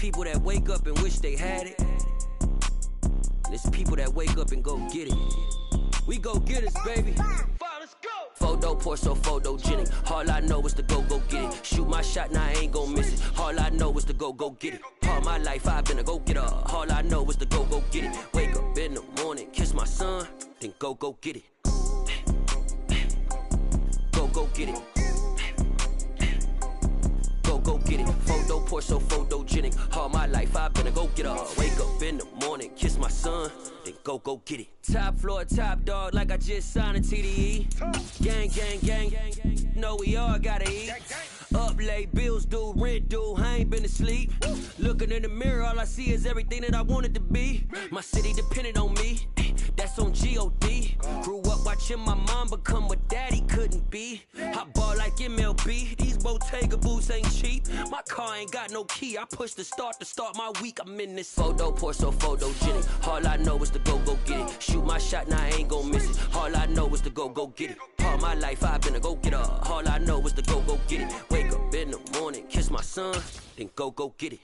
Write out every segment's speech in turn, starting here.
people that wake up and wish they had it. And it's people that wake up and go get it. We go get it, baby. Let's go. Photo pour so photogenic. All I know is to go get it. Shoot my shot, now I ain't gon' miss it. All I know is to go get it. All my life I've been a go-getter. All I know is to go get it. Wake up in the morning, kiss my son, then go get it. Go get it. Go get it. Photo pour so photogenic. All my life I've been a go-getter. Wake up in the morning, kiss my son, then go get it. Top floor, top dog, like I just signed a TDE. Gang, gang, gang, gang, gang. Know we all gotta eat. Up late, bills due, rent due, I ain't been asleep. Looking in the mirror, all I see is everything that I wanted to be. My city depended on me, that's on G.O.D. Grew up watching my mom become what daddy couldn't be. I ball like MLB, these Bottega boots ain't cheap. My car ain't got no key, I push the start to start my week. I'm in this photo pour so photogenic. All I know is to go get it. Shoot my shot, now I ain't gon' miss it. All I know is to go get it. All my life I've been a go-getter. All I know is to go get it. Wake up in the morning, kiss my son, then go get it.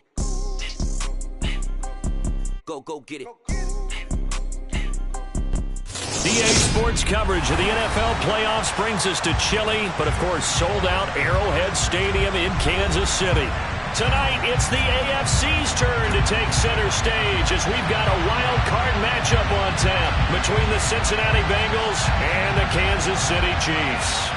Go get it. EA Sports coverage of the NFL playoffs brings us to chilly, but of course sold out Arrowhead Stadium in Kansas City. Tonight, it's the AFC's turn to take center stage as we've got a wild card matchup on tap between the Cincinnati Bengals and the Kansas City Chiefs.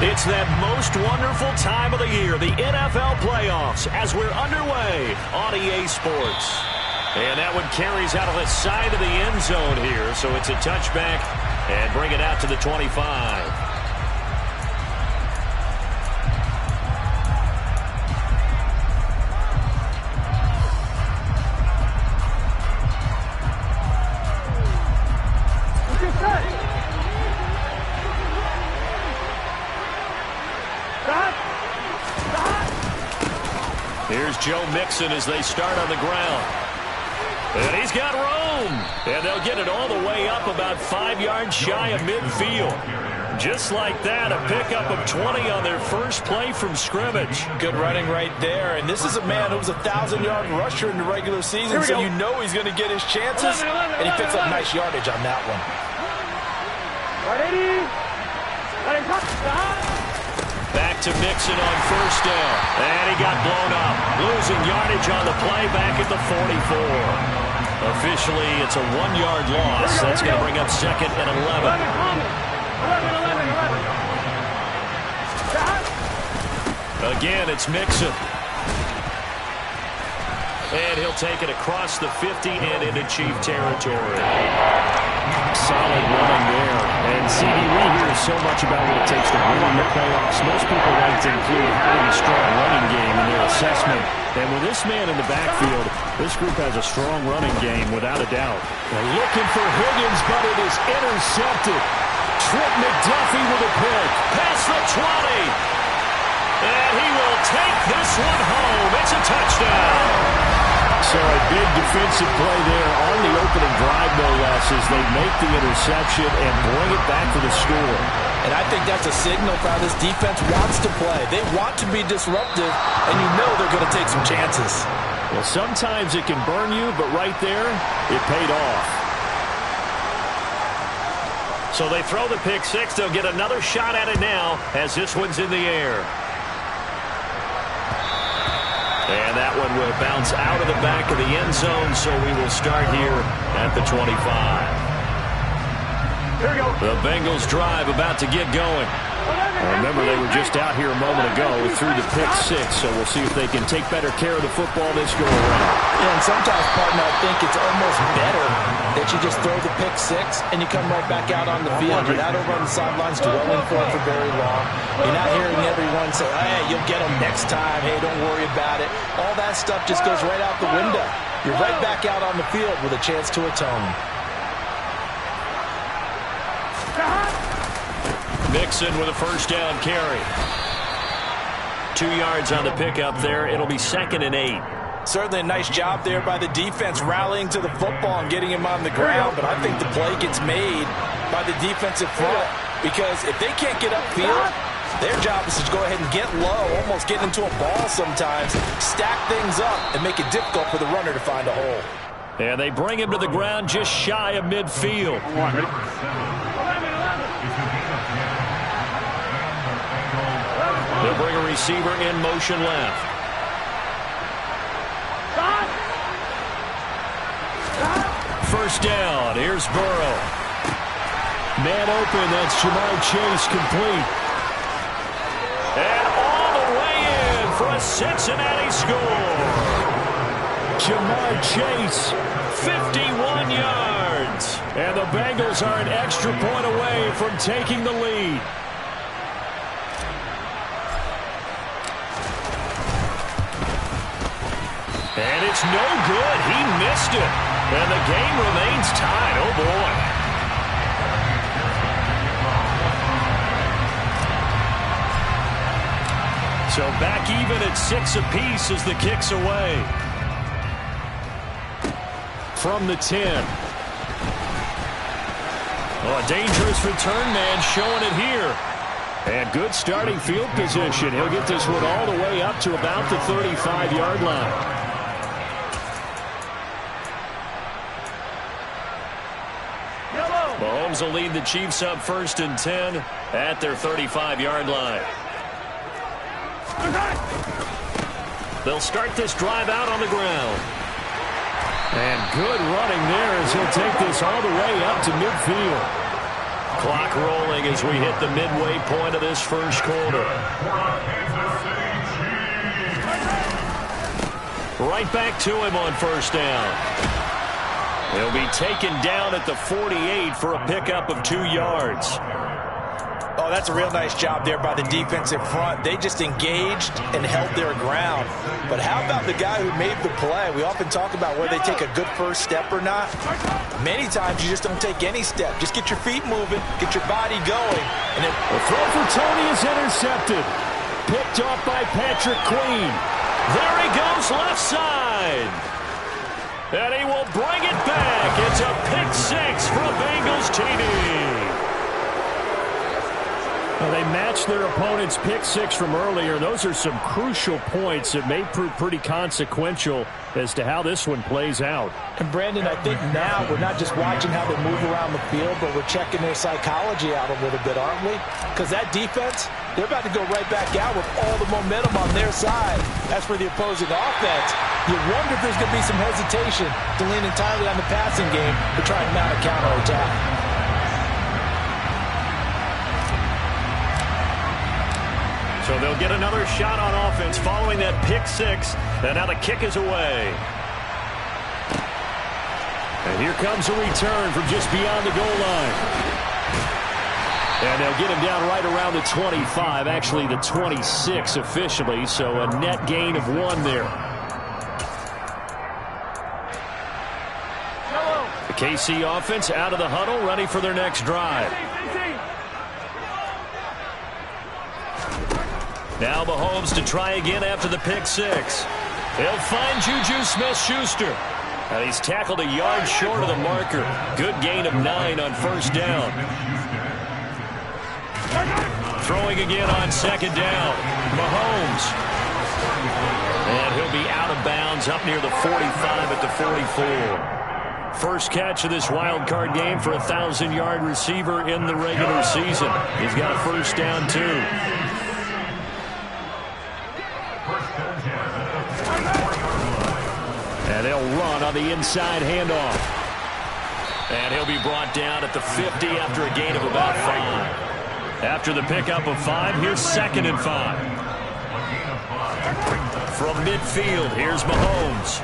It's that most wonderful time of the year, the NFL playoffs, as we're underway on EA Sports. And that one carries out of the side of the end zone here, so it's a touchback and bring it out to the 25. Here's Joe Mixon as they start on the ground. And he's got room. And they'll get it all the way up about 5 yards shy of midfield. Just like that, a pickup of 20 on their first play from scrimmage. Good running right there. And this is a man who was a 1,000-yard rusher in the regular season, so you know he's going to get his chances. And he picks up nice yardage on that one. Back to Mixon on first down. And he got blown up. Losing yardage on the play back at the 44. Officially, it's a 1-yard loss. That's going to bring up second and 11. Again, it's Mixon. And he'll take it across the 50 and into Chief territory. Solid running there. And CD, we hear so much about what it takes to win in the playoffs. Most people like to include having a strong running game in their assessment. And with this man in the backfield, this group has a strong running game without a doubt. They're looking for Higgins, but it is intercepted. Trent McDuffie with a pick. Past the 20. And he will take this one home. It's a touchdown. So a big defensive play there on the opening drive, no less, as they make the interception and bring it back for the score. And I think that's a signal for how this defense wants to play. They want to be disruptive, and you know they're going to take some chances. Well, sometimes it can burn you, but right there, it paid off. So they throw the pick six. They'll get another shot at it now as this one's in the air. And that one will bounce out of the back of the end zone, so we will start here at the 25. Here we go. The Bengals drive about to get going. Remember, they were just out here a moment ago through the pick six, so we'll see if they can take better care of the football this go around. Yeah, and sometimes, partner, I think it's almost better that you just throw the pick six and you come right back out on the field. You're not over on the sidelines dwelling for it for very long. You're not hearing everyone say, hey, you'll get them next time. Hey, don't worry about it. All that stuff just goes right out the window. You're right back out on the field with a chance to atone. Mixon with a first down carry. 2 yards on the pickup there. It'll be 2nd and 8. Certainly a nice job there by the defense rallying to the football and getting him on the ground, but I think the play gets made by the defensive front because if they can't get upfield, their job is to go ahead and get low, almost get into a ball sometimes, stack things up, and make it difficult for the runner to find a hole. And they bring him to the ground just shy of midfield. They'll bring a receiver in motion left. First down. Here's Burrow. Man open. That's Jamar Chase complete. And all the way in for a Cincinnati score. Jamar Chase, 51 yards. And the Bengals are an extra point away from taking the lead. And it's no good. He missed it. And the game remains tied. Oh, boy. So back even at 6 apiece as the kick's away. From the 10. Oh, a dangerous return man showing it here. And good starting field position. He'll get this one all the way up to about the 35-yard line. Mahomes will lead the Chiefs up 1st and 10 at their 35-yard line. They'll start this drive out on the ground. And good running there as he'll take this all the way up to midfield. Clock rolling as we hit the midway point of this first quarter. Right back to him on first down. He'll be taken down at the 48 for a pickup of 2 yards. Oh, that's a real nice job there by the defensive front. They just engaged and held their ground. But how about the guy who made the play? We often talk about whether they take a good first step or not. Many times you just don't take any step. Just get your feet moving, get your body going. And then the throw for Tony is intercepted. Picked off by Patrick Queen. There he goes left side. And he will bring it back. It's a pick 6 for a Bengals TD. Well, they matched their opponent's pick 6 from earlier. Those are some crucial points that may prove pretty consequential as to how this one plays out. And Brandon, I think now we're not just watching how they move around the field, but we're checking their psychology out a little bit, aren't we? Because that defense, they're about to go right back out with all the momentum on their side. As for the opposing offense, you wonder if there's going to be some hesitation to lean entirely on the passing game to try and mount a counterattack. So they'll get another shot on offense following that pick 6. And now the kick is away. And here comes a return from just beyond the goal line. And they'll get him down right around the 25, actually the 26 officially, so a net gain of 1 there. The KC offense out of the huddle, ready for their next drive. Now Mahomes to try again after the pick 6. He'll find Juju Smith-Schuster. And he's tackled a yard short of the marker. Good gain of 9 on first down. Throwing again on 2nd down. Mahomes. And he'll be out of bounds up near the 45 at the 44. First catch of this wild card game for a 1,000-yard receiver in the regular season. He's got a first down, too. And they'll run on the inside handoff. And he'll be brought down at the 50 after a gain of about 5. After the pickup of 5, here's 2nd and 5. From midfield, here's Mahomes.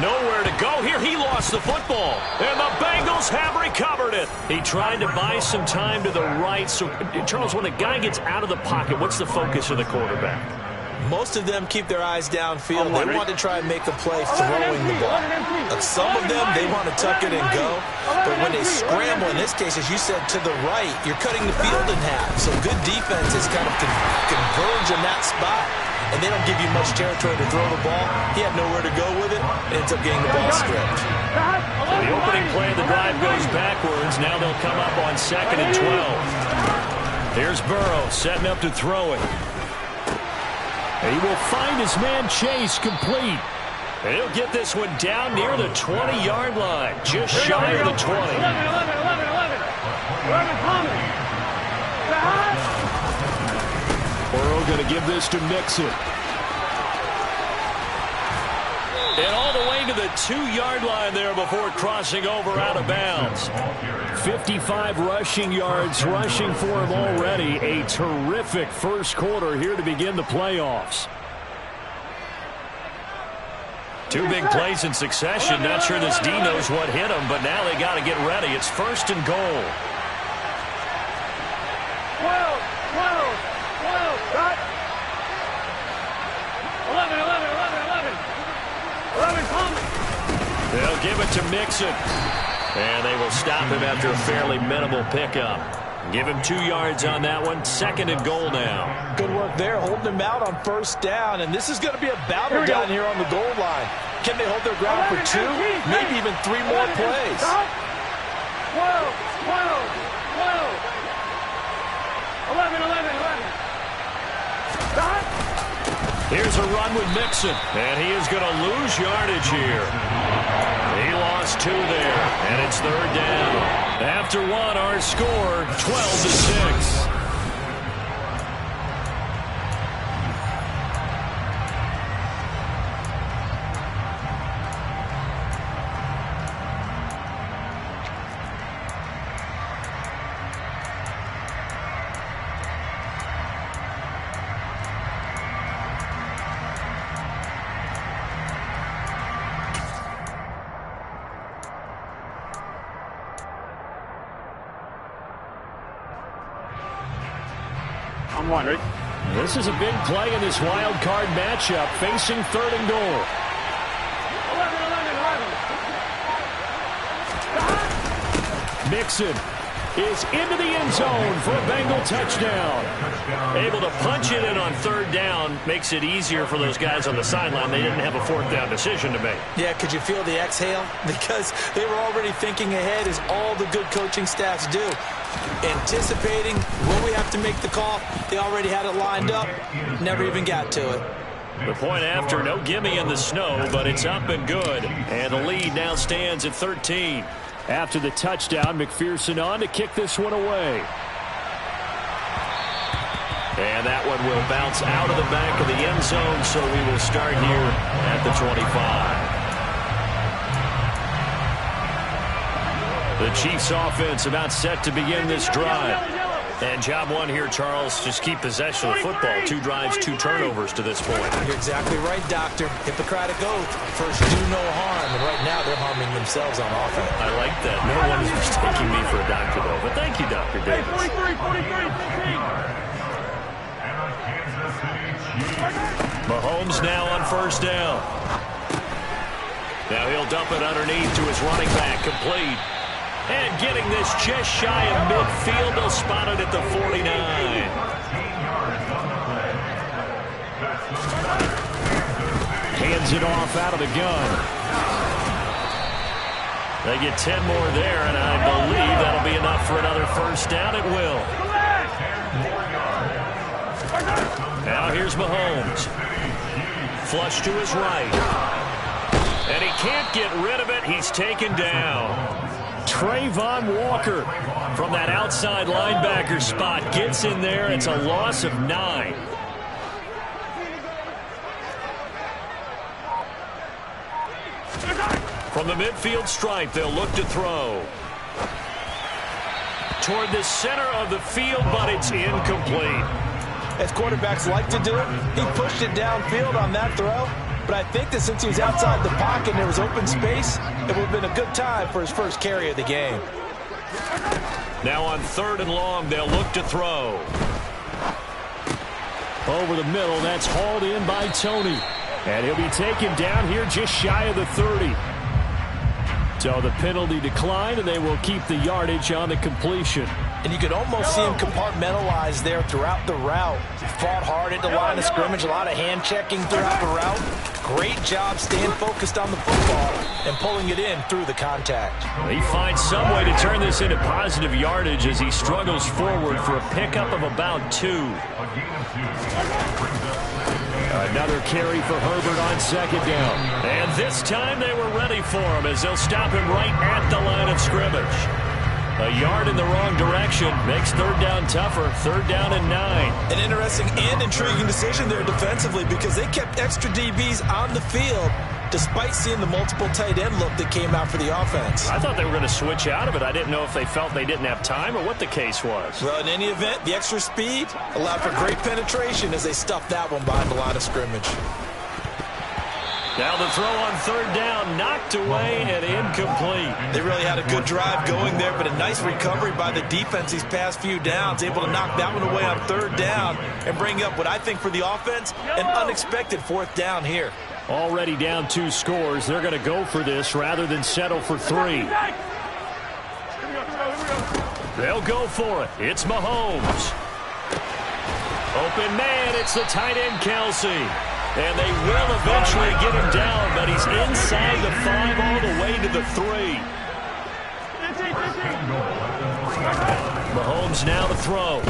Nowhere to go here. He lost the football. And the Bengals have recovered it. He tried to buy some time to the right. So, Charles, when a guy gets out of the pocket, what's the focus of the quarterback? Most of them keep their eyes downfield. They want to try and make a play throwing the ball. Some of them, they want to tuck it and go. But when they scramble, in this case, as you said, to the right, you're cutting the field in half. So good defenses kind of converge in that spot, and they don't give you much territory to throw the ball. He had nowhere to go with it, and ends up getting the ball stripped. So the opening play of the drive goes backwards. Now they'll come up on 2nd and 12. Here's Burrow setting up to throw it. He will find his man Chase complete. And he'll get this one down near the 20-yard line, just shy of the 20. 11. Burrow going to give this to Mixon. And all the way to the 2-yard line there before crossing over out of bounds. 55 rushing yards rushing for him already. A terrific first quarter here to begin the playoffs. Two big plays in succession. Not sure this D knows what hit him, but now they got to get ready. It's 1st and goal. 12. Cut. 11. They'll give it to Mixon. And they will stop him after a fairly minimal pickup. Give him 2 yards on that one. 2nd and goal now. Good work there, holding him out on 1st down. And this is going to be a battle down here on the goal line. Can they hold their ground for 2, maybe even 3 more plays? 12. 11. Here's a run with Mixon, and he is going to lose yardage here. He lost 2 there, and it's 3rd down. After 1, our score, 12-6. I'm one, right? This is a big play in this wild card matchup, facing 3rd and goal. 11. Mixon is into the end zone for a Bengal touchdown. Able to punch it in on 3rd down. Makes it easier for those guys on the sideline. They didn't have a 4th down decision to make. Yeah, could you feel the exhale? Because they were already thinking ahead, as all the good coaching staffs do. Anticipating when we have to make the call. They already had it lined up. Never even got to it. The point after, no gimme in the snow, but it's up and good. And the lead now stands at 13. After the touchdown, McPherson on to kick this one away. And that one will bounce out of the back of the end zone, so we will start here at the 25. The Chiefs offense about set to begin this drive. And job one here, Charles, just keep possession of the football. 2 drives, 2 turnovers to this point. You're exactly right, Doctor. Hippocratic oath. First, do no harm. And right now, they're harming themselves on offense. I like that. No one is mistaking me for a doctor, though. But thank you, Dr. Davis. 43. Mahomes now on 1st down. Now he'll dump it underneath to his running back, complete. And getting this just shy of midfield, they'll spot it at the 49. Hands it off out of the gun. They get 10 more there, and I believe that'll be enough for another 1st down. It will. Now here's Mahomes. Flush to his right. And he can't get rid of it. He's taken down. Trayvon Walker from that outside linebacker spot gets in there. It's a loss of 9. From the midfield stripe, they'll look to throw. Toward the center of the field, but it's incomplete. As quarterbacks like to do, he pushed it downfield on that throw. But I think that since he was outside the pocket and there was open space, it would have been a good time for his first carry of the game. Now on 3rd and long, they'll look to throw. Over the middle, that's hauled in by Tony. And he'll be taken down here just shy of the 30. So the penalty declined, and they will keep the yardage on the completion. And you could almost see him compartmentalize there throughout the route. Fought hard at the line of scrimmage, a lot of hand-checking throughout the route. Great job staying focused on the football and pulling it in through the contact. He finds some way to turn this into positive yardage as he struggles forward for a pickup of about 2. Another carry for Herbert on second down. And this time they were ready for him as they'll stop him right at the line of scrimmage. A yard in the wrong direction makes third down tougher. Third down and 9. An interesting and intriguing decision there defensively because they kept extra DBs on the field despite seeing the multiple tight end look that came out for the offense. I thought they were going to switch out of it. I didn't know if they felt they didn't have time or what the case was. Well, in any event, the extra speed allowed for great penetration as they stuffed that one behind the line of scrimmage. Now the throw on third down, knocked away and incomplete. They really had a good drive going there, but a nice recovery by the defense these past few downs, able to knock that one away on third down and bring up what I think for the offense, an unexpected fourth down here. Already down 2 scores. They're going to go for this rather than settle for 3. They'll go for it. It's Mahomes. Open man, it's the tight end Kelsey. And they will eventually get him down, but he's inside the 5 all the way to the 3. Mahomes now to throw.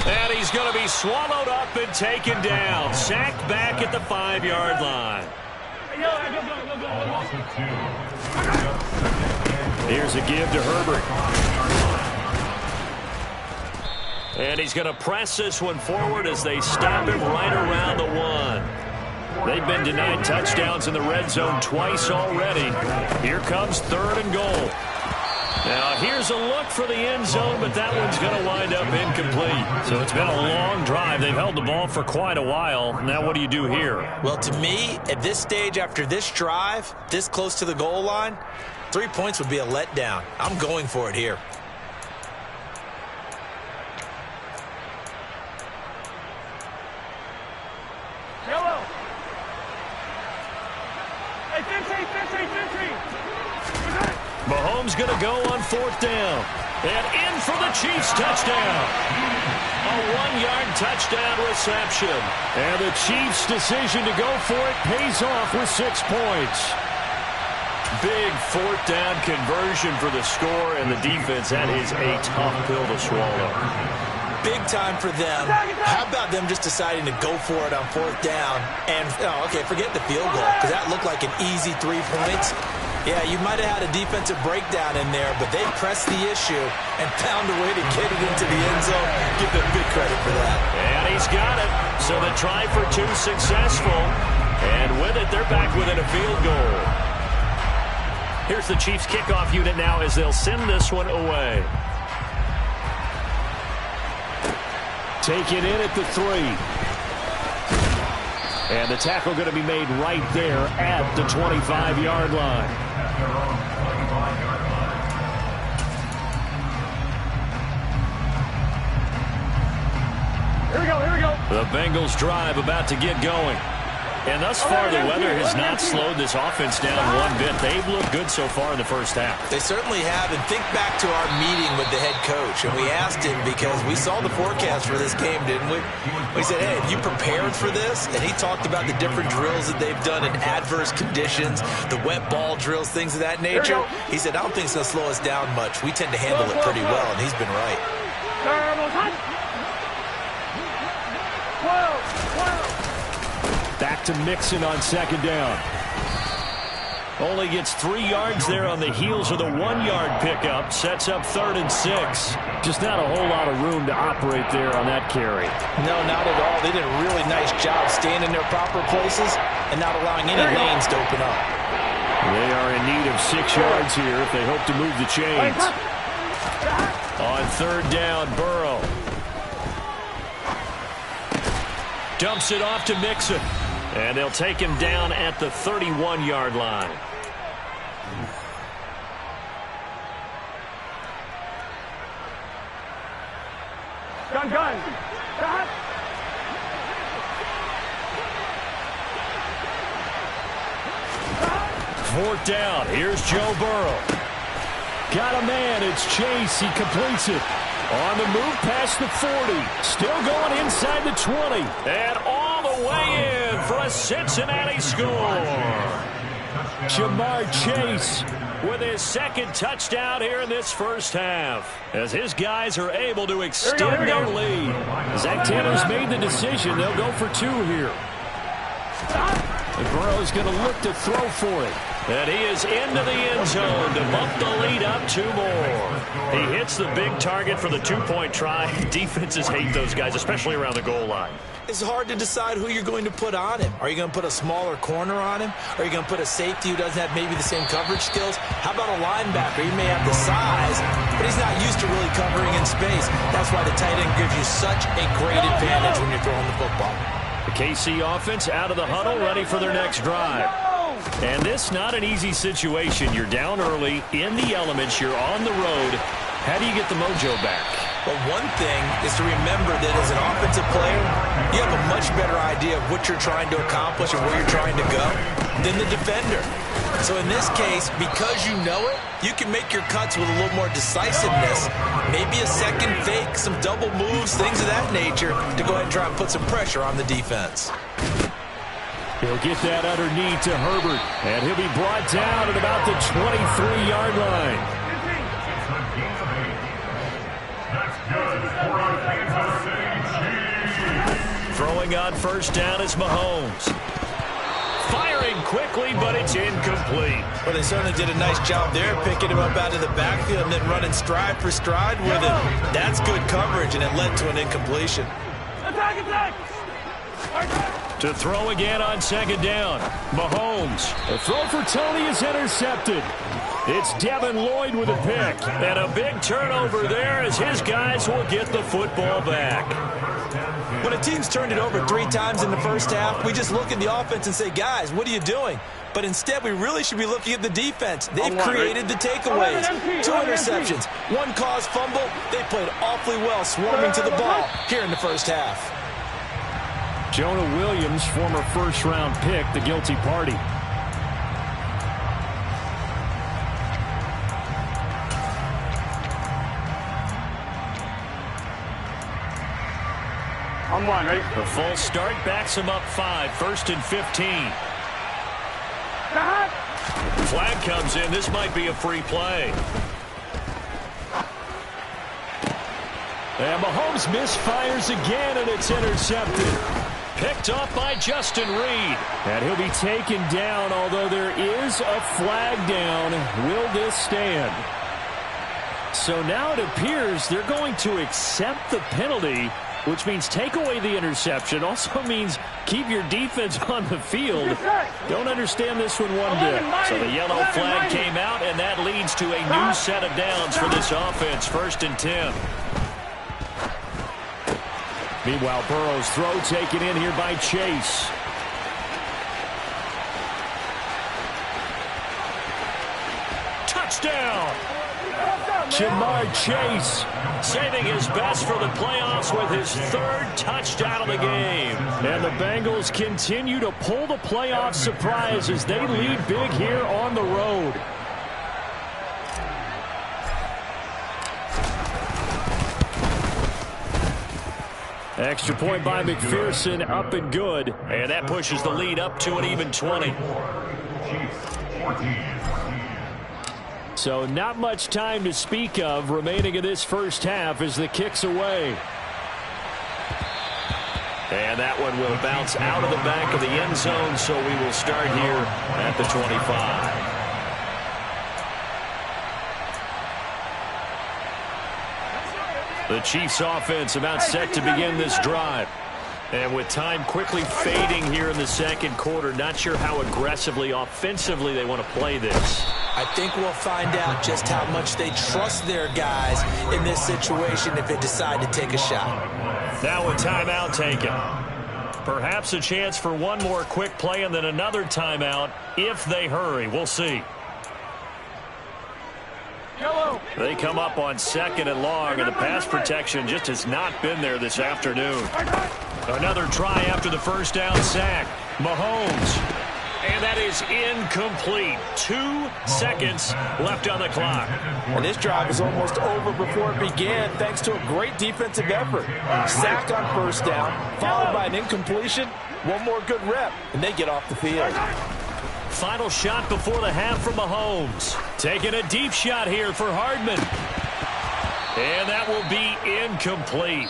And he's going to be swallowed up and taken down. Sacked back at the 5-yard line. Here's a give to Herbert. And he's going to press this one forward as they stop him right around the 1. They've been denied touchdowns in the red zone twice already. Here comes third and goal. Now here's a look for the end zone, but that one's going to wind up incomplete. So it's been a long drive. They've held the ball for quite a while. Now what do you do here? Well, to me, at this stage after this drive, this close to the goal line, 3 points would be a letdown. I'm going for it here. Mahomes going to go on fourth down. And in for the Chiefs touchdown. A 1-yard touchdown reception. And the Chiefs' decision to go for it pays off with 6 points. Big fourth down conversion for the score, and the defense, that is a tough pill to swallow. Big time for them. How about them just deciding to go for it on fourth down? And, forget the field goal, because that looked like an easy 3 points. Yeah, you might have had a defensive breakdown in there, but they pressed the issue and found a way to get it into the end zone. Give them big credit for that. And he's got it. So the try for 2 successful. And with it, they're back within a field goal. Here's the Chiefs kickoff unit now as they'll send this one away. Take it in at the 3. And the tackle going to be made right there at the 25-yard line. Here we go. The Bengals drive about to get going. And thus far, the weather has not slowed this offense down one bit. They've looked good so far in the first half. They certainly have. And think back to our meeting with the head coach. And we asked him because we saw the forecast for this game, didn't we? We said, hey, have you prepared for this? And he talked about the different drills that they've done in adverse conditions, the wet ball drills, things of that nature. He said, I don't think it's going to slow us down much. We tend to handle it pretty well, and he's been right. 12. Back to Mixon on second down. Only gets 3 yards there on the heels of the 1-yard pickup. Sets up 3rd and 6. Just not a whole lot of room to operate there on that carry. No, not at all. They did a really nice job staying in their proper places and not allowing any lanes to open up. They are in need of 6 yards here if they hope to move the chains. On third down, Burrow. Dumps it off to Mixon. And they'll take him down at the 31-yard line. Gun, gun. Gun. Fourth down. Here's Joe Burrow. Got a man. It's Chase. He completes it. On the move past the 40. Still going inside the 20. And all the way in for a Cincinnati score. Jamar Chase with his second touchdown here in this first half, as his guys are able to extend their lead. Zach Taylor's made the decision. They'll go for 2 here. And Burrow's going to look to throw for it. And he is into the end zone to bump the lead up 2 more. He hits the big target for the 2-point try. Defenses hate those guys, especially around the goal line. It's hard to decide who you're going to put on him. Are you going to put a smaller corner on him? Are you going to put a safety who doesn't have maybe the same coverage skills? How about a linebacker? He may have the size, but he's not used to really covering in space. That's why the tight end gives you such a great advantage when you're throwing the football. The KC offense out of the huddle, ready for their next drive. And this not an easy situation. You're down early, in the elements, you're on the road. How do you get the mojo back? Well, one thing is to remember that as an offensive player, you have a much better idea of what you're trying to accomplish and where you're trying to go than the defender. So in this case, because you know it, you can make your cuts with a little more decisiveness, maybe a second fake, some double moves, things of that nature, to go ahead and try and put some pressure on the defense. He'll get that underneath to Herbert, and he'll be brought down at about the 23-yard line. Throwing on first down is Mahomes. Firing quickly, but it's incomplete. Well, they certainly did a nice job there, picking him up out of the backfield and then running stride for stride with him. That's good coverage, and it led to an incompletion. Attack, attack! To throw again on second down. Mahomes. The throw for Tony is intercepted. It's Devin Lloyd with a pick. And a big turnover there as his guys will get the football back. When a team's turned it over 3 times in the first half, we just look at the offense and say, guys, what are you doing? But instead, we really should be looking at the defense. They've created the takeaways. 2 interceptions, 1 caused fumble. They played awfully well swarming to the ball here in the first half. Jonah Williams, former first-round pick, the guilty party. On 1, ready? The full start backs him up 5, 1st and 15. Flag comes in. This might be a free play. And Mahomes misfires again, and it's intercepted. Picked up by Justin Reed. And he'll be taken down, although there is a flag down. Will this stand? So now it appears they're going to accept the penalty, which means take away the interception. Also means keep your defense on the field. Don't understand this one bit. So the yellow flag came out, and that leads to a new set of downs for this offense. 1st and 10. Meanwhile, Burrow's throw taken in here by Chase. Touchdown! Jamar Chase saving his best for the playoffs with his 3rd touchdown of the game. And the Bengals continue to pull the playoff surprise as they lead big here on the road. Extra point by McPherson, up and good. And that pushes the lead up to an even 20. So not much time to speak of remaining in this first half as the kick's away. And that one will bounce out of the back of the end zone, so we will start here at the 25. The Chiefs offense about set to begin this drive. And with time quickly fading here in the second quarter, not sure how aggressively, offensively they want to play this. I think we'll find out just how much they trust their guys in this situation if they decide to take a shot. Now a timeout taken. Perhaps a chance for one more quick play and then another timeout if they hurry. We'll see. They come up on 2nd and long, and the pass protection just has not been there this afternoon. Another try after the first down sack. Mahomes. And that is incomplete. 2 seconds left on the clock. And this drive is almost over before it began thanks to a great defensive effort. Sack on first down, followed by an incompletion. One more good rep, and they get off the field. Final shot before the half from Mahomes. Taking a deep shot here for Hardman. And that will be incomplete.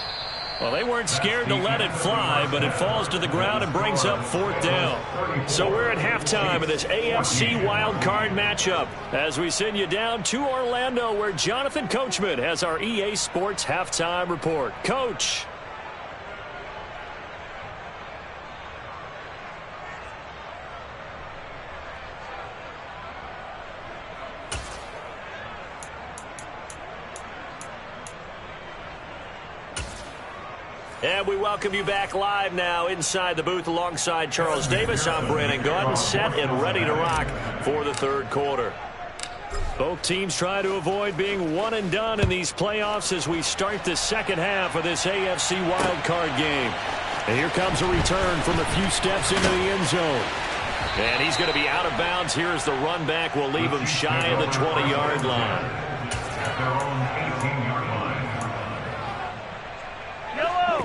Well, they weren't scared to let it fly, but it falls to the ground and brings up 4th down. So we're at halftime of this AFC wildcard matchup as we send you down to Orlando, where Jonathan Coachman has our EA Sports halftime report. Coach. And we welcome you back live now inside the booth alongside Charles Davis. I'm Brandon Gaudin, set and ready to rock for the 3rd quarter. Both teams try to avoid being one and done in these playoffs as we start the 2nd half of this AFC wildcard game. And here comes a return from a few steps into the end zone. And he's going to be out of bounds here as the run back will leave him shy of the 20-yard line.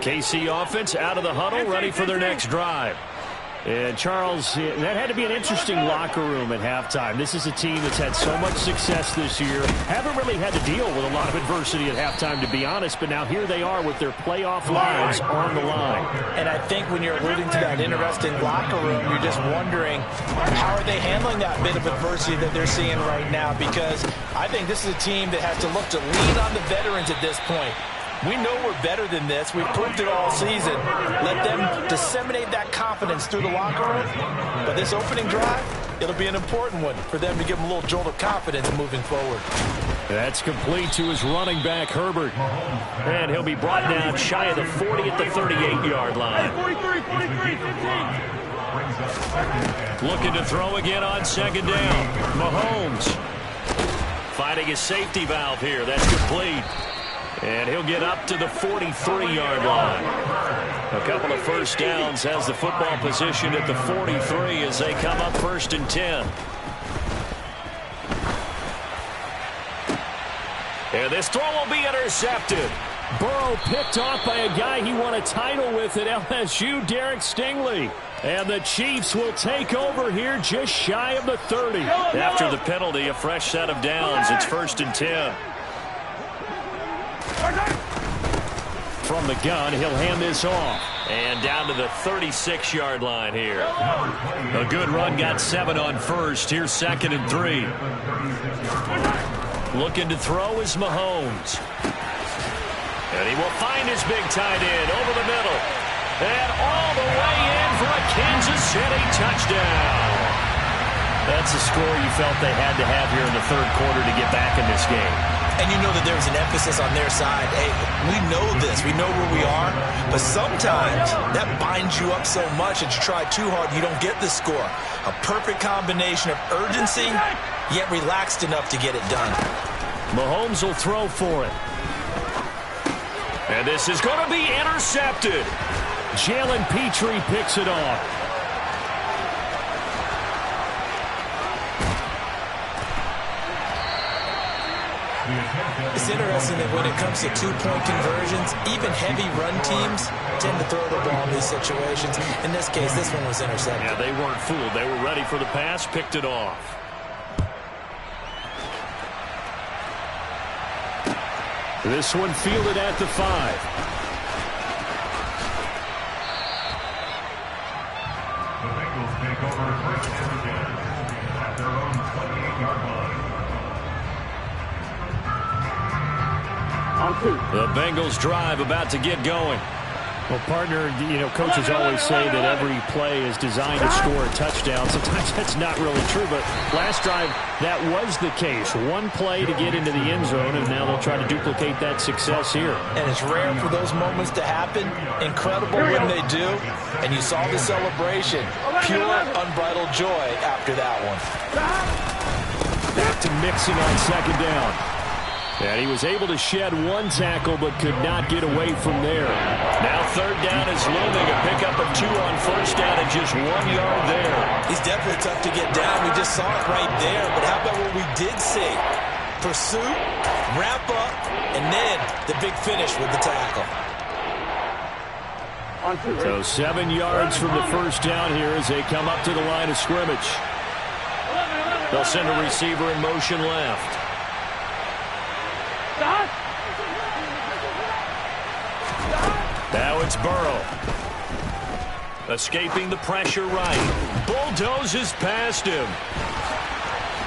KC offense out of the huddle, ready for their next drive. And Charles, that had to be an interesting locker room at halftime. This is a team that's had so much success this year. Haven't really had to deal with a lot of adversity at halftime, to be honest, but now here they are with their playoff lives on the line. And I think when you're alluding to that interesting locker room, you're just wondering how are they handling that bit of adversity that they're seeing right now, because I think this is a team that has to look to lean on the veterans at this point. We know we're better than this. We've proved it all season. Let them disseminate that confidence through the locker room. But this opening drive, it'll be an important one for them to give them a little jolt of confidence moving forward. That's complete to his running back, Herbert. And he'll be brought down shy of the 40 at the 38-yard line. 43, looking to throw again on 2nd down. Mahomes finding his safety valve here. That's complete. And he'll get up to the 43-yard line. A couple of first downs, has the football position at the 43 as they come up 1st and 10. And this throw will be intercepted. Burrow picked off by a guy he won a title with at LSU, Derek Stingley. And the Chiefs will take over here just shy of the 30. After the penalty, a fresh set of downs. It's 1st and 10. From the gun, he'll hand this off. And down to the 36-yard line here. A good run, got 7 on first. Here's 2nd and 3. Looking to throw is Mahomes. And he will find his big tight end over the middle. And all the way in for a Kansas City touchdown. That's a score you felt they had to have here in the 3rd quarter to get back in this game. And you know that there was an emphasis on their side. Hey, we know this. We know where we are. But sometimes that binds you up so much that you try too hard, you don't get the score. A perfect combination of urgency, yet relaxed enough to get it done. Mahomes will throw for it. And this is going to be intercepted. Jalen Petrie picks it off. It's interesting that when it comes to two-point conversions, even heavy run teams tend to throw the ball in these situations. In this case, this one was intercepted. Yeah, they weren't fooled. They were ready for the pass, picked it off. This one fielded at the 5. The Bengals drive about to get going. Well, partner, you know, coaches always say that every play is designed to score a touchdown. Sometimes that's not really true, but last drive, that was the case. One play to get into the end zone, and now they'll try to duplicate that success here. And it's rare for those moments to happen. Incredible when they do. And you saw the celebration. Pure, unbridled joy after that one. Back to Mixon on second down. And he was able to shed one tackle but could not get away from there. Now third down is looming. A pickup of 2 on first down and just 1 yard there. He's definitely tough to get down. We just saw it right there. But how about what we did see? Pursuit, wrap up, and then the big finish with the tackle. So 7 yards from the first down here as they come up to the line of scrimmage. They'll send a receiver in motion left. Now it's Burrow. Escaping the pressure right. Bulldozes past him.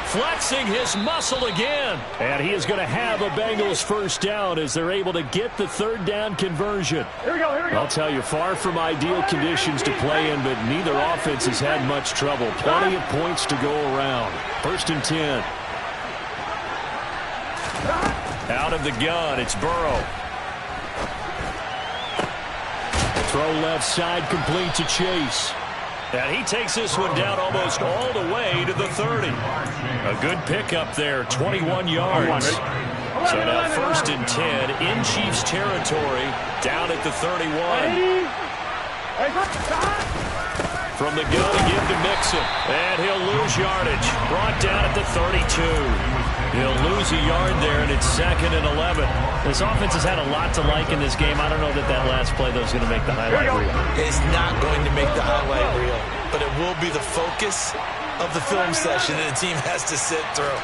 Flexing his muscle again. And he is going to have a Bengals first down as they're able to get the third down conversion. Here we go. I'll tell you, far from ideal conditions to play in, but neither offense has had much trouble. Plenty of points to go around. 1st and 10. Out of the gun, it's Burrow. Throw left side, complete to Chase. And he takes this one down almost all the way to the 30. A good pickup there, 21 yards. So now 1st and 10 in Chiefs territory, down at the 31. From the gun again to Mixon. And he'll lose yardage. Brought down at the 32. He'll lose a yard there, and it's 2nd and 11. This offense has had a lot to like in this game. I don't know that last play, though, is going to make the highlight reel. It's not going to make the highlight reel, but it will be the focus of the film session that the team has to sit through.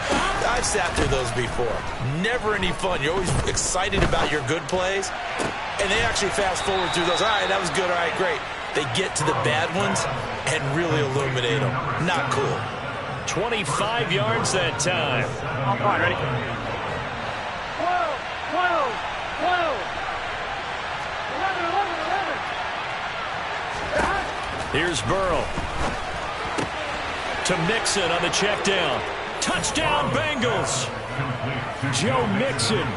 I've sat through those before. Never any fun. You're always excited about your good plays, and they actually fast forward through those. All right, that was good. All right, great. They get to the bad ones and really illuminate them. Not cool. 25 yards that time. All right, ready? 12, 11. Here's Burrow. To Mixon on the check down. Touchdown, Bengals. Joe Mixon.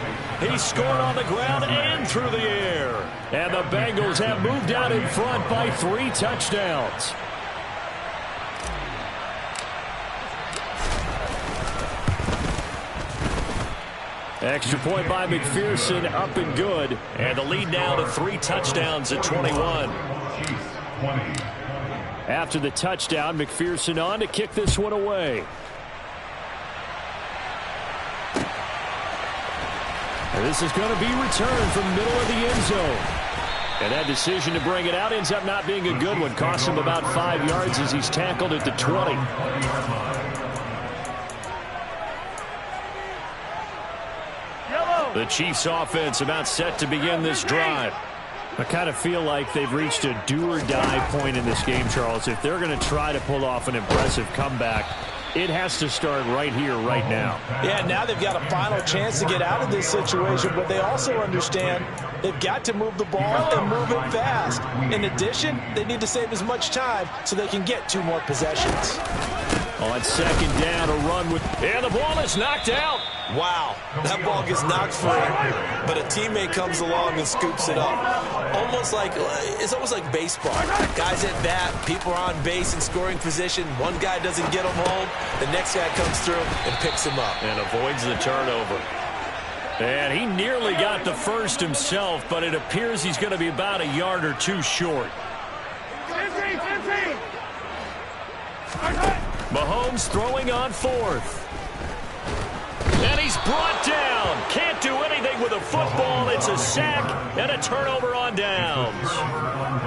He scored on the ground and through the air. And the Bengals have moved out in front by 3 touchdowns. Extra point by McPherson, up and good. And the lead now to 3 touchdowns at 21. After the touchdown, McPherson on to kick this one away. And this is going to be returned from the middle of the end zone. And that decision to bring it out ends up not being a good one. Costs him about 5 yards as he's tackled at the 20. The Chiefs offense about set to begin this drive. I kind of feel like they've reached a do-or-die point in this game, Charles. If they're going to try to pull off an impressive comeback, it has to start right here, right now. Yeah, now they've got a final chance to get out of this situation, but they also understand they've got to move the ball and move it fast. In addition, they need to save as much time so they can get 2 more possessions. On second down, a run with... And the ball is knocked out. Wow, that ball gets knocked free, but a teammate comes along and scoops it up. It's almost like baseball. Guys at bat, people are on base in scoring position. One guy doesn't get them home. The next guy comes through and picks him up. And avoids the turnover. And he nearly got the first himself, but it appears he's going to be about a yard or 2 short. Mahomes throwing on 4th. And he's brought down. Can't do anything with a football. It's a sack and a turnover on downs.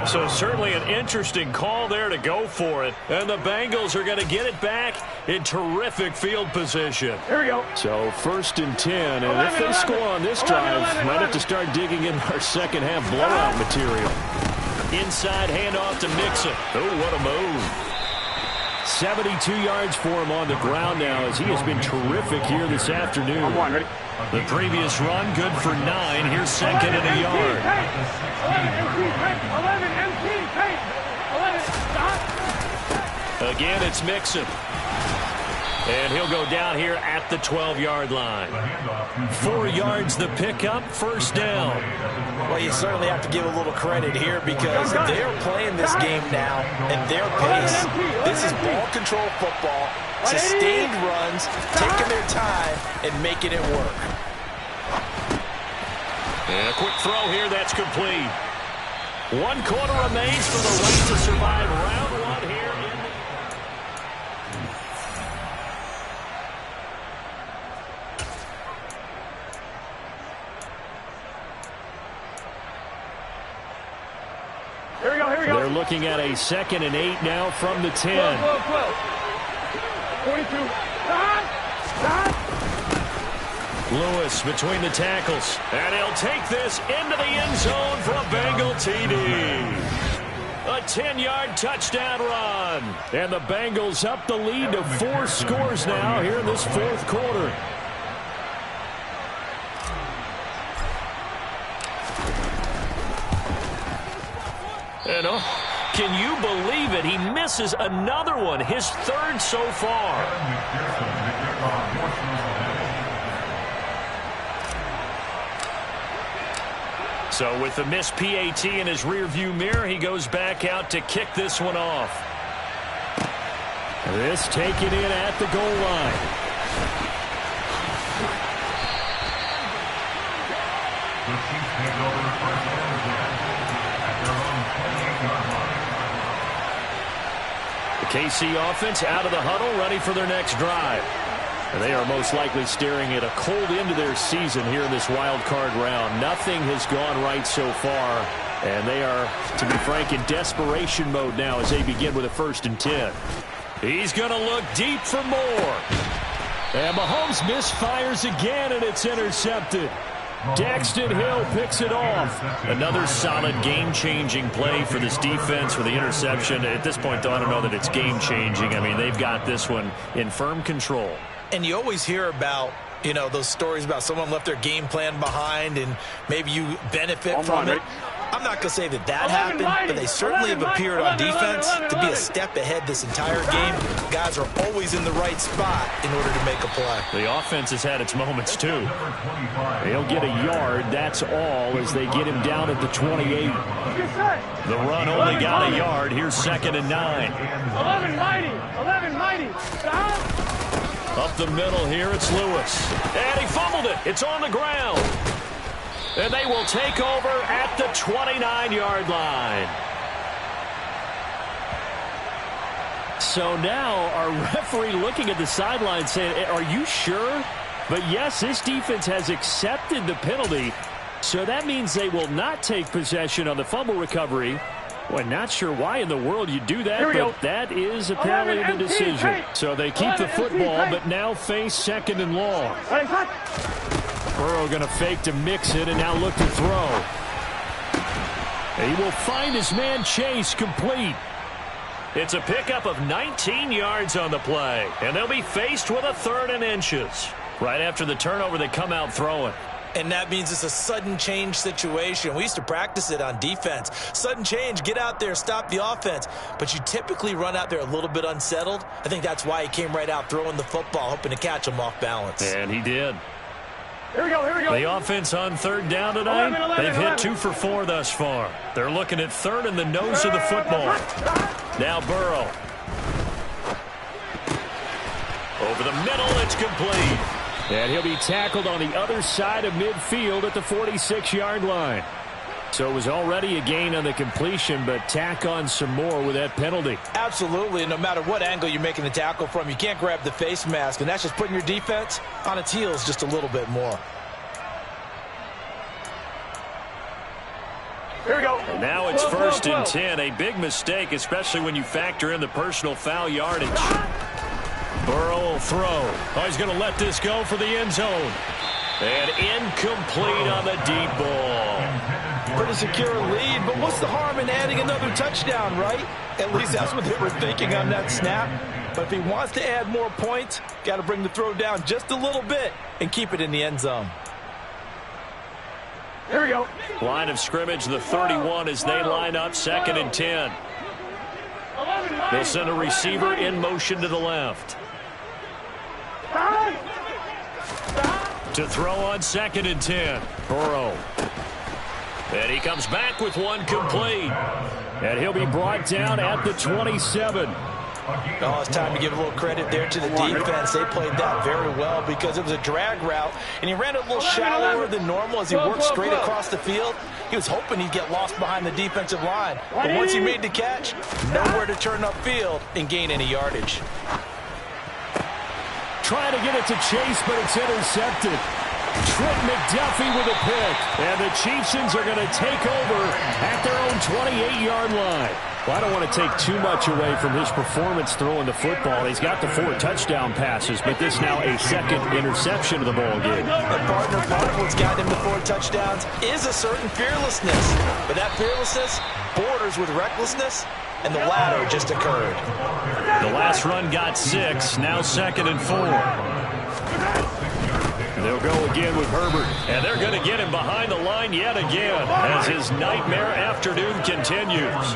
So certainly an interesting call there to go for it. And the Bengals are going to get it back in terrific field position. Here we go. So 1st and 10. And if they score on this drive, might have to start digging in our second half blowout material. Inside handoff to Mixon. Oh, what a move. 72 yards for him on the ground now as he has been terrific here this afternoon. Ready? The previous run good for 9. Here's 2nd and a yard. 11 Again, it's Mixon. And he'll go down here at the 12-yard line. 4 yards the pickup, first down. Well, you certainly have to give a little credit here because they're playing this game now at their pace. This is ball control football. sustained runs, taking their time, and making it work. And a quick throw here, that's complete. 1 quarter remains for the right to survive round 1 here. Here we go, here we go. They're looking at a 2nd and 8 now from the 10. 12. 42. Lewis between the tackles. And he'll take this into the end zone for a Bengal TD. A 10-yard touchdown run. And the Bengals up the lead to 4 scores now here in this 4th quarter. And can you believe it? He misses another one, his 3rd so far. So with the missed PAT in his rearview mirror, he goes back out to kick this one off. This taken in at the goal line. The KC offense out of the huddle, ready for their next drive. And they are most likely staring at a cold end to their season here in this wild card round. Nothing has gone right so far, and they are, to be frank, in desperation mode now as they begin with a 1st and 10. He's going to look deep for more. And Mahomes misfires again, and it's intercepted. Daxton Hill picks it off. Another solid game-changing play for this defense for the interception. At this point, though, I don't know that it's game-changing. I mean, they've got this one in firm control. And you always hear about, you know, those stories about someone left their game plan behind and maybe you benefit from it. I'm not going to say that happened, but they certainly have appeared on defense to be a step ahead this entire game. Guys are always in the right spot in order to make a play. The offense has had its moments, too. They'll get a yard, that's all, as they get him down at the 28. The run only got a yard. Here's 2nd and 9. 11-90. Up the middle here, it's Lewis. And he fumbled it. It's on the ground. And they will take over at the 29-yard line. So now our referee looking at the sideline saying, are you sure? But yes, this defense has accepted the penalty. So that means they will not take possession on the fumble recovery. Well, not sure why in the world you do that, but that is apparently the decision. So they keep the football, but now face 2nd and long. Burrow going to fake to mix it and now look to throw. He will find his man Chase complete. It's a pickup of 19 yards on the play, and they'll be faced with a 3rd and inches. Right after the turnover, they come out throwing. And that means it's a sudden change situation. We used to practice it on defense. Sudden change, get out there, stop the offense. But you typically run out there a little bit unsettled. I think that's why he came right out throwing the football, hoping to catch him off balance. And he did. Here we go. The offense on 3rd down tonight, they've hit 2 for 4 thus far. They're looking at 3rd in the nose of the football. Now Burrow. Over the middle, it's complete. And he'll be tackled on the other side of midfield at the 46-yard line. So it was already a gain on the completion, but tack on some more with that penalty. Absolutely, and no matter what angle you're making the tackle from, you can't grab the face mask, and that's just putting your defense on its heels just a little bit more. Here we go. And now it's 1st and 10, a big mistake, especially when you factor in the personal foul yardage. Burrow will throw. Oh, he's going to let this go for the end zone. And incomplete on the deep ball. Pretty secure lead, but what's the harm in adding another touchdown, right? At least that's what they were thinking on that snap. But if he wants to add more points, got to bring the throw down just a little bit and keep it in the end zone. Here we go. Line of scrimmage, the 31 as they line up, 2nd and 10. They'll send a receiver in motion to the left. To throw on 2nd and 10. Burrow. And he comes back with one complete. And he'll be brought down at the 27. Oh, it's time to give a little credit there to the defense. They played that very well because it was a drag route, and he ran a little shallower than normal as he worked straight across the field. He was hoping he'd get lost behind the defensive line. But once he made the catch, nowhere to turn upfield and gain any yardage. Trying to get it to Chase, but it's intercepted. Trent McDuffie with a pick. And the Chiefsons are going to take over at their own 28-yard line. Well, I don't want to take too much away from his performance throwing the football. He's got the 4 touchdown passes, but this now a second interception of the ball game. And partner, part of what's gotten him to 4 touchdowns is a certain fearlessness. But that fearlessness borders with recklessness, and the latter just occurred. The last run got 6, now 2nd and 4. They'll go again with Herbert, and they're going to get him behind the line yet again as his nightmare afternoon continues.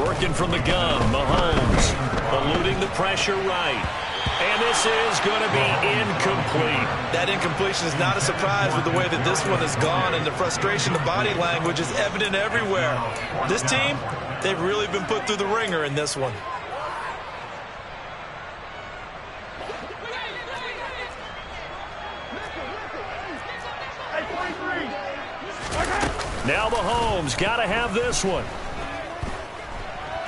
Working from the gun, Mahomes eluding the pressure right. And this is going to be incomplete. That incompletion is not a surprise with the way that this one has gone, and the frustration, the body language is evident everywhere. This team, they've really been put through the ringer in this one. Now Mahomes got to have this one.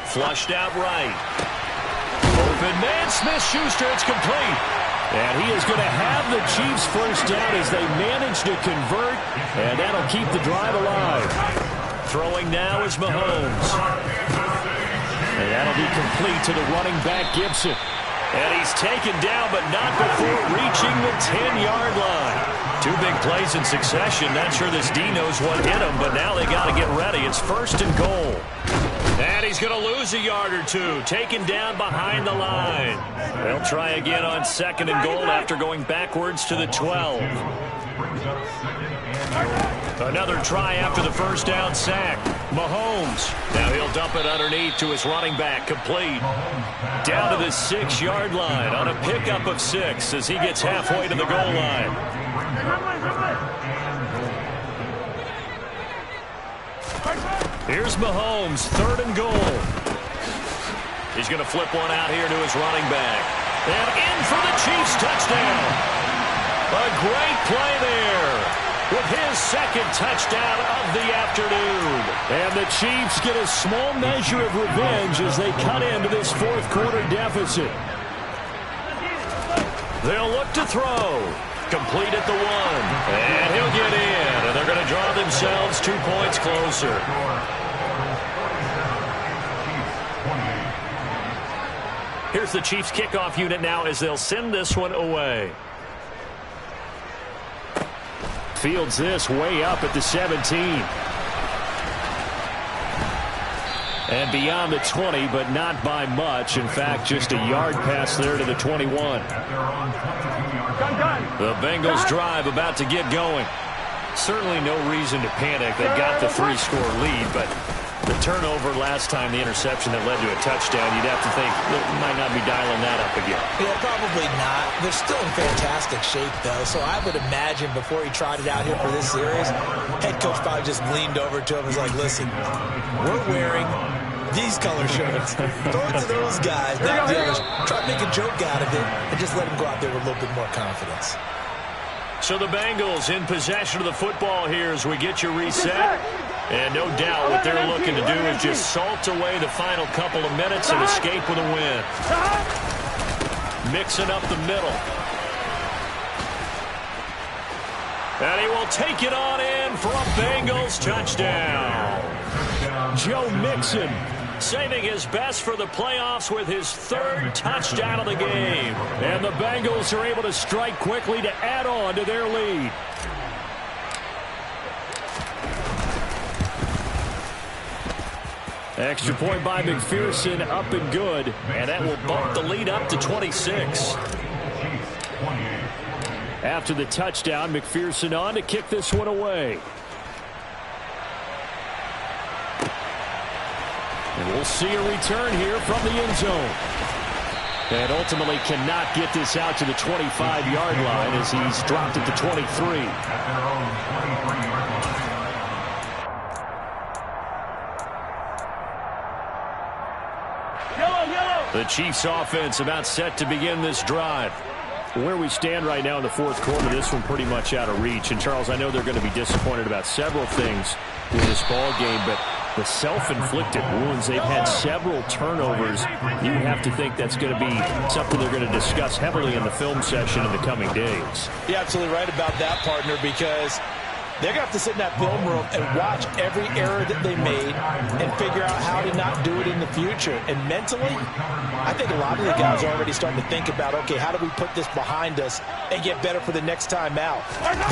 Flushed out right. Open man, Smith-Schuster, it's complete. And he is going to have the Chiefs first down as they manage to convert, and that'll keep the drive alive. Throwing now is Mahomes. And that'll be complete to the running back, Gibson. And he's taken down, but not before reaching the 10-yard line. 2 big plays in succession. Not sure this D knows what hit him, but now they got to get ready. It's 1st and goal. And he's going to lose a yard or 2, taken down behind the line. They'll try again on 2nd and goal after going backwards to the 12. Another try after the first down sack. Mahomes. Now he'll dump it underneath to his running back. Complete. Down to the 6-yard line on a pickup of 6 as he gets halfway to the goal line. Here's Mahomes, 3rd and goal. He's going to flip one out here to his running back. And in for the Chiefs touchdown. A great play there with his 2nd touchdown of the afternoon. And the Chiefs get a small measure of revenge as they cut into this 4th quarter deficit. They'll look to throw. Complete at the 1. And he'll get in. And they're going to draw themselves 2 points closer. Here's the Chiefs kickoff unit now as they'll send this one away. Fields this way up at the 17. And beyond the 20, but not by much. In fact, just a yard pass there to the 21. The Bengals drive about to get going. Certainly no reason to panic. They've got the 3-score lead, but the turnover last time, the interception that led to a touchdown, you'd have to think they might not be dialing that up again. Yeah, probably not. They're still in fantastic shape, though, so I would imagine before he trotted out here for this series, head coach probably just leaned over to him and was like, listen, we're wearing these color shirts. Throw it to those guys, not the others. Try to make a joke out of it and just let him go out there with a little bit more confidence. So the Bengals in possession of the football here as we get you reset. And no doubt what they're looking to do is just salt away the final couple of minutes and escape with a win. Mixing up the middle. And he will take it on in for a Bengals touchdown. Joe Mixon saving his best for the playoffs with his 3rd touchdown of the game. And the Bengals are able to strike quickly to add on to their lead. Extra point by McPherson, up and good. And that will bump the lead up to 26. After the touchdown, McPherson on to kick this one away. And we'll see a return here from the end zone. And ultimately cannot get this out to the 25-yard line as he's dropped it to 23. The Chiefs offense about set to begin this drive. Where we stand right now in the fourth quarter, this one pretty much out of reach. And, Charles, I know they're going to be disappointed about several things with this ball game, but the self-inflicted wounds, they've had several turnovers. You have to think that's going to be something they're going to discuss heavily in the film session in the coming days. You're absolutely right about that, partner, because they're going to have to sit in that film room and watch every error that they made and figure out how to not do it in the future. And mentally, I think a lot of the guys are already starting to think about, okay, how do we put this behind us and get better for the next time out?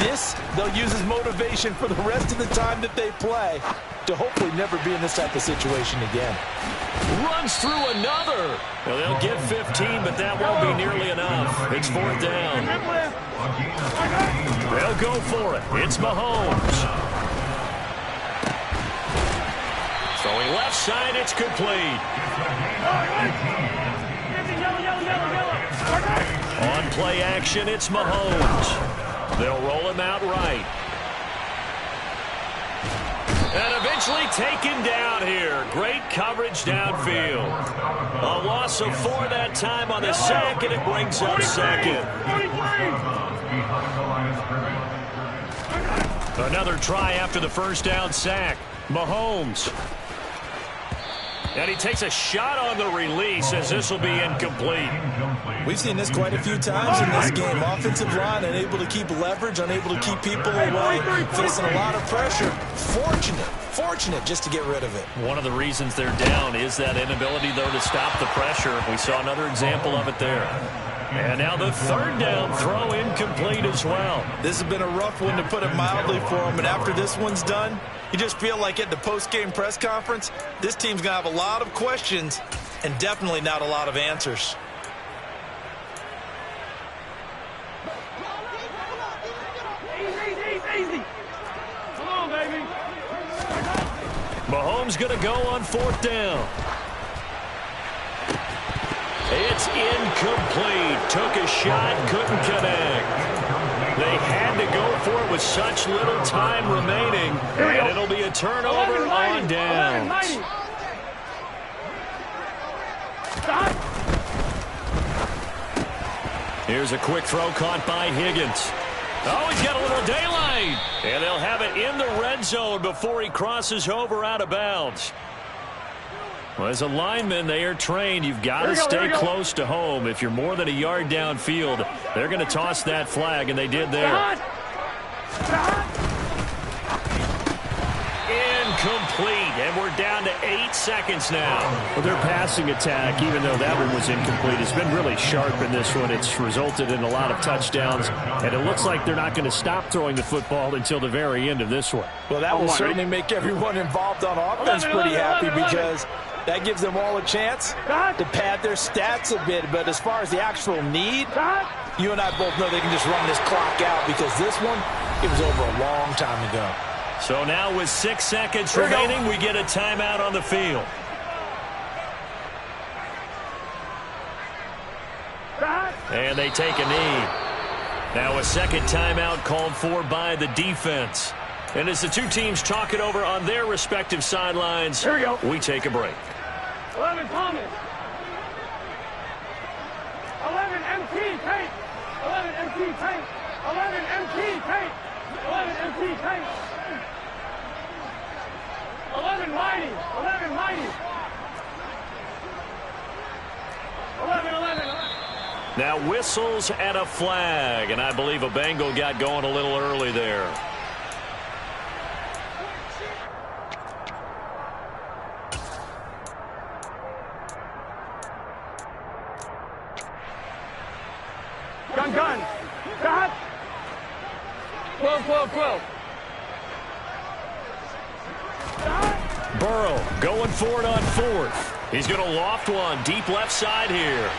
This, they'll use as motivation for the rest of the time that they play to hopefully never be in this type of situation again. Runs through another. Well, they'll get 15, but that won't be nearly enough. It's fourth down. They'll go for it. It's Mahomes. Throwing left side, it's complete. On play action, it's Mahomes. They'll roll him out right. And eventually taken down here. Great coverage downfield. A loss of 4 that time on the sack, and it brings up second. Another try after the first down sack. Mahomes. And he takes a shot on the release as this will be incomplete. We've seen this quite a few times in this game. Offensive line unable to keep leverage, unable to keep people away, facing a lot of pressure. Fortunate just to get rid of it. One of the reasons they're down is that inability, though, to stop the pressure. We saw another example of it there. And now the third down throw incomplete as well. This has been a rough one, to put it mildly, for him. And after this one's done, you just feel like at the post-game press conference, this team's going to have a lot of questions and definitely not a lot of answers. Easy. Come on, baby. Mahomes going to go on fourth down. It's incomplete. Took a shot, couldn't connect. They had to go for it with such little time remaining, and it'll be a turnover on downs. Here's a quick throw caught by Higgins. Oh, he's got a little daylight. And they'll have it in the red zone before he crosses over out of bounds. Well, as a lineman, they are trained. You've got to stay close to home. If you're more than a yard downfield, they're going to toss that flag, and they did there. Incomplete, and we're down to 8 seconds now. Well, their passing attack, even though that one was incomplete, has been really sharp in this one. It's resulted in a lot of touchdowns, and it looks like they're not going to stop throwing the football until the very end of this one. Well, that will certainly make everyone involved on offense pretty happy, because that gives them all a chance to pad their stats a bit. But as far as the actual need, you and I both know they can just run this clock out, because this one, it was over a long time ago. So now with 6 seconds remaining, we get a timeout on the field. And they take a knee. Now a second timeout called for by the defense. And as the two teams talk it over on their respective sidelines, we take a break. 11 Thomas. 11 MT Tank. 11 MT Tank. 11 MT Tank. 11 MT Tank. 11 Mighty. 11 Mighty. 11. Now whistles and a flag, and I believe a Bengal got going a little early there. Gun. Got. 12. Burrow going for it on fourth. He's going to loft one deep left side here.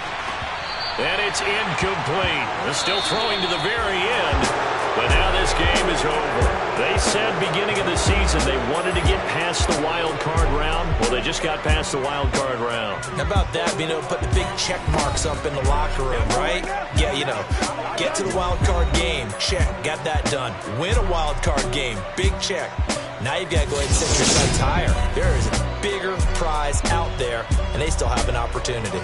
And it's incomplete. They're still throwing to the very end. But now this game is over. They said beginning of the season, they wanted to get past the wild card round. Well, they just got past the wild card round. How about that? Put the big check marks up in the locker room, right? Yeah, get to the wild card game. Check. Got that done. Win a wild card game. Big check. Now you've got to go ahead and set your sights higher. There is a bigger prize out there, and they still have an opportunity.